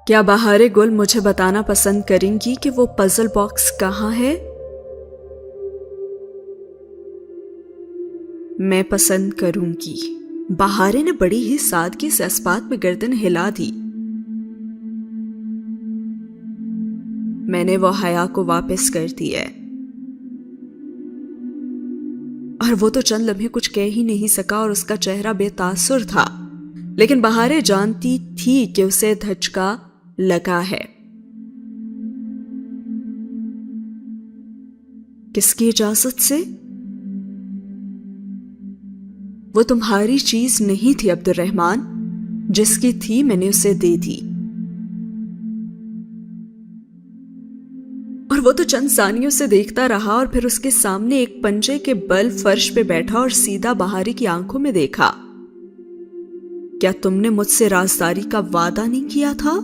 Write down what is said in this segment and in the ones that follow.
کیا بہار گل مجھے بتانا پسند کریں گی کہ وہ پزل باکس کہاں ہے؟ میں پسند کروں گی۔ بہارے نے بڑی ہی سادگی سے اس بات میں گردن ہلا دی۔ میں نے وہ حیا کو واپس کر دی ہے، اور وہ تو چند لمحے کچھ کہہ ہی نہیں سکا اور اس کا چہرہ بے تاثر تھا، لیکن بہارے جانتی تھی کہ اسے دھچکا لگا ہے۔ کس کی اجازت سے؟ وہ تمہاری چیز نہیں تھی عبد الرحمن، جس کی تھی میں نے اسے دے دی، اور وہ تو چند ثانیوں سے دیکھتا رہا اور پھر اس کے سامنے ایک پنجے کے بل فرش پہ بیٹھا اور سیدھا بہاری کی آنکھوں میں دیکھا۔ کیا تم نے مجھ سے رازداری کا وعدہ نہیں کیا تھا؟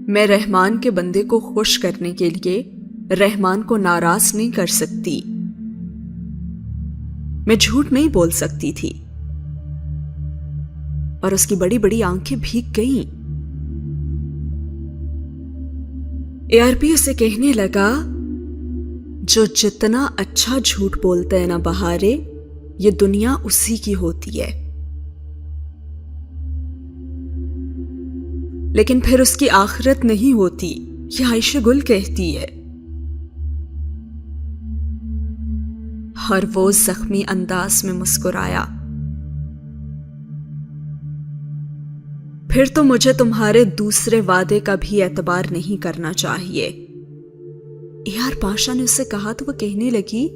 میں رحمان کے بندے کو خوش کرنے کے لیے رحمان کو ناراض نہیں کر سکتی، میں جھوٹ نہیں بول سکتی تھی، اور اس کی بڑی بڑی آنکھیں بھیگ گئیں۔ ARP اسے کہنے لگا، جو جتنا اچھا جھوٹ بولتا ہے نا بہارے، یہ دنیا اسی کی ہوتی ہے، لیکن پھر اس کی آخرت نہیں ہوتی، یہ عائشہ گل کہتی ہے۔ اور وہ زخمی انداز میں مسکرایا۔ پھر تو مجھے تمہارے دوسرے وعدے کا بھی اعتبار نہیں کرنا چاہیے، AR پاشا نے اسے کہا تو وہ کہنے لگی،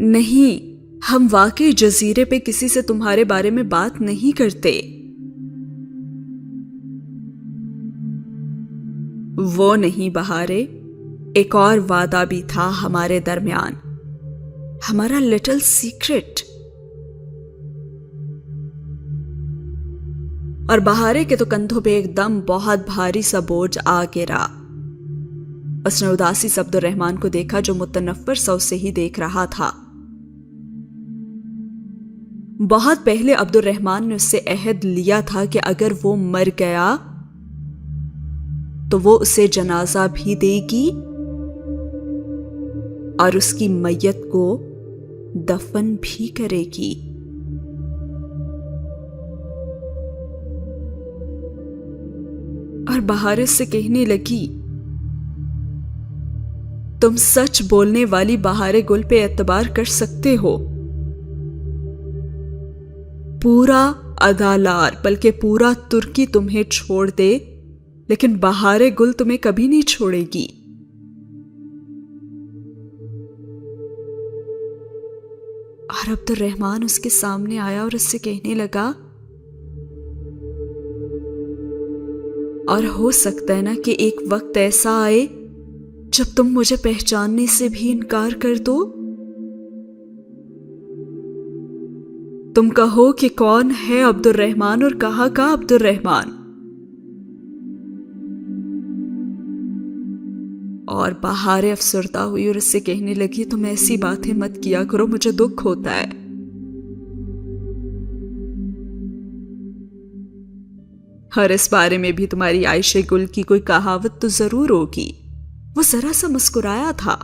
نہیں، ہم واقعی جزیرے پہ کسی سے تمہارے بارے میں بات نہیں کرتے۔ وہ نہیں بہارے، ایک اور وعدہ بھی تھا ہمارے درمیان، ہمارا لٹل سیکرٹ۔ اور بہارے کے تو کندھوں پہ ایک دم بہت بھاری سا بوجھ آ گرا۔ اس نے اداسی سے عبد الرحمن کو دیکھا جو متنفر سا اسے ہی دیکھ رہا تھا۔ بہت پہلے عبد الرحمن نے اس سے عہد لیا تھا کہ اگر وہ مر گیا تو وہ اسے جنازہ بھی دے گی اور اس کی میت کو دفن بھی کرے گی۔ اور بہارے سے کہنے لگی، تم سچ بولنے والی بہارے گل پہ اعتبار کر سکتے ہو، پورا ادالار بلکہ پورا ترکی تمہیں چھوڑ دے، لیکن بہارے گل تمہیں کبھی نہیں چھوڑے گی۔ اور عبد الرحمن اس کے سامنے آیا اور اس سے کہنے لگا، اور ہو سکتا ہے نا کہ ایک وقت ایسا آئے جب تم مجھے پہچاننے سے بھی انکار کر دو، تم کہو کہ کون ہے عبد الرحمن اور کہاں کا عبد الرحمن۔ اور بہارے افسردہ ہوئی اور اس سے کہنے لگی، تم ایسی باتیں مت کیا کرو، مجھے دکھ ہوتا ہے۔ اور اس بارے میں بھی تمہاری عائشہ گل کی کوئی کہاوت تو ضرور ہوگی۔ وہ ذرا سا مسکرایا تھا۔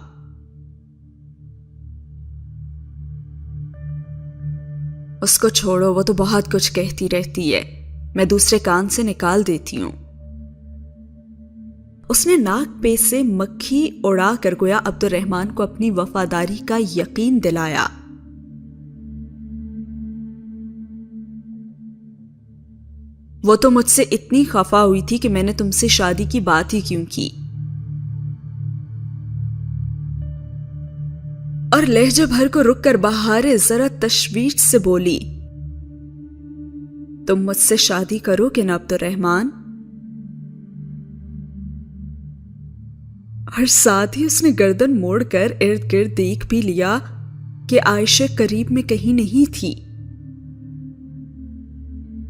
اس کو چھوڑو، وہ تو بہت کچھ کہتی رہتی ہے، میں دوسرے کان سے نکال دیتی ہوں۔ اس نے ناک پہ سے مکھی اڑا کر گویا عبد الرحمن کو اپنی وفاداری کا یقین دلایا۔ وہ تو مجھ سے اتنی خفا ہوئی تھی کہ میں نے تم سے شادی کی بات ہی کیوں کی۔ اور لہجے بھر کو رک کر بہارے ذرا تشویش سے بولی، تم مجھ سے شادی کرو گے نا عبد الرحمن؟ اور ساتھ ہی اس نے گردن موڑ کر ارد گرد دیکھ بھی لیا کہ عائشہ قریب میں کہیں نہیں تھی،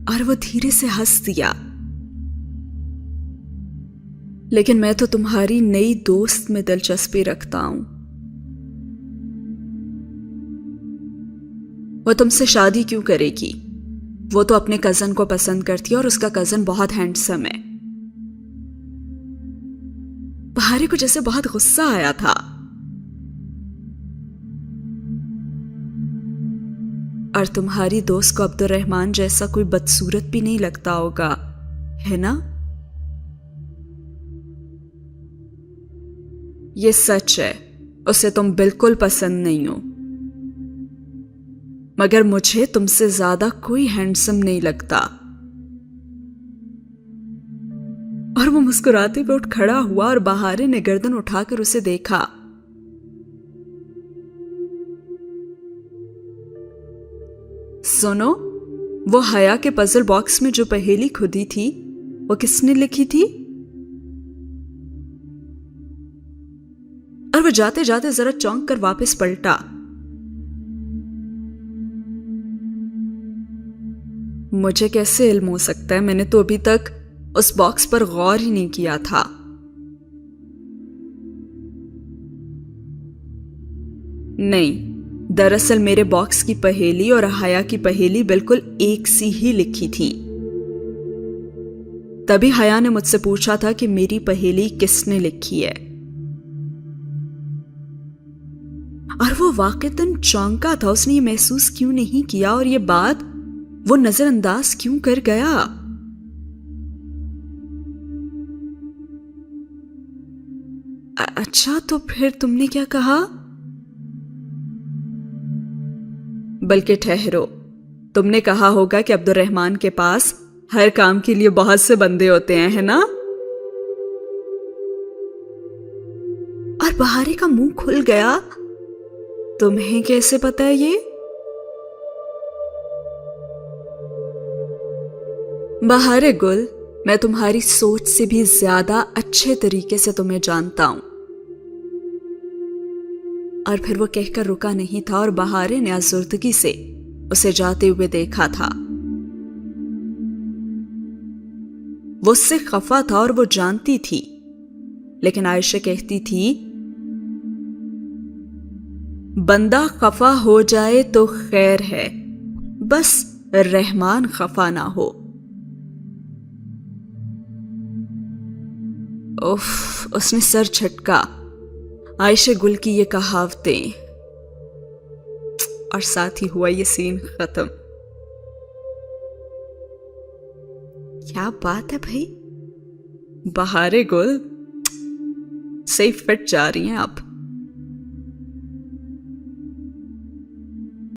اور وہ دھیرے سے ہنس دیا۔ لیکن میں تو تمہاری نئی دوست میں دلچسپی رکھتا ہوں۔ وہ تم سے شادی کیوں کرے گی؟ وہ تو اپنے کزن کو پسند کرتی ہے اور اس کا کزن بہت ہینڈسم ہے۔ بہاری کو جیسے بہت غصہ آیا تھا۔ اور تمہاری دوست کو عبد الرحمن جیسا کوئی بدصورت بھی نہیں لگتا ہوگا، ہے نا؟ یہ سچ ہے، اسے تم بالکل پسند نہیں ہو، مگر مجھے تم سے زیادہ کوئی ہینڈسم نہیں لگتا۔ اور وہ مسکراتے ہوئے اٹھ کھڑا ہوا اور بہارے نے گردن اٹھا کر اسے دیکھا۔ سنو، وہ حیا کے پزل باکس میں جو پہیلی کھدی تھی وہ کس نے لکھی تھی؟ اور وہ جاتے جاتے ذرا چونک کر واپس پلٹا۔ مجھے کیسے علم ہو سکتا ہے؟ میں نے تو ابھی تک اس باکس پر غور ہی نہیں کیا تھا۔ نہیں، دراصل میرے باکس کی پہیلی اور حیا کی پہیلی بالکل ایک سی ہی لکھی تھی۔ تبھی حیا نے مجھ سے پوچھا تھا کہ میری پہیلی کس نے لکھی ہے، اور وہ واقعتاً چونکا تھا۔ اس نے یہ محسوس کیوں نہیں کیا اور یہ بات وہ نظر انداز کیوں کر گیا؟ اچھا، تو پھر تم نے کیا کہا؟ بلکہ ٹھہرو، تم نے کہا ہوگا کہ عبد الرحمن کے پاس ہر کام کے لیے بہت سے بندے ہوتے ہیں، ہے نا؟ اور بہارے کا منہ کھل گیا۔ تمہیں کیسے پتا ہے یہ؟ بہارے گل، میں تمہاری سوچ سے بھی زیادہ اچھے طریقے سے تمہیں جانتا ہوں۔ اور پھر وہ کہہ کر رکا نہیں تھا اور بہارے نے آزردگی سے اسے جاتے ہوئے دیکھا تھا۔ وہ اس سے خفا تھا اور وہ جانتی تھی، لیکن عائشہ کہتی تھی بندہ خفا ہو جائے تو خیر ہے، بس رحمان خفا نہ ہو۔ اف، اس نے سر جھٹکا۔ عائشہ گل کی یہ کہاوتیں، اور ساتھ ہی ہوا یہ سین ختم۔ کیا بات ہے بھائی، بہارے گل صحیح فٹ جا رہی ہیں آپ۔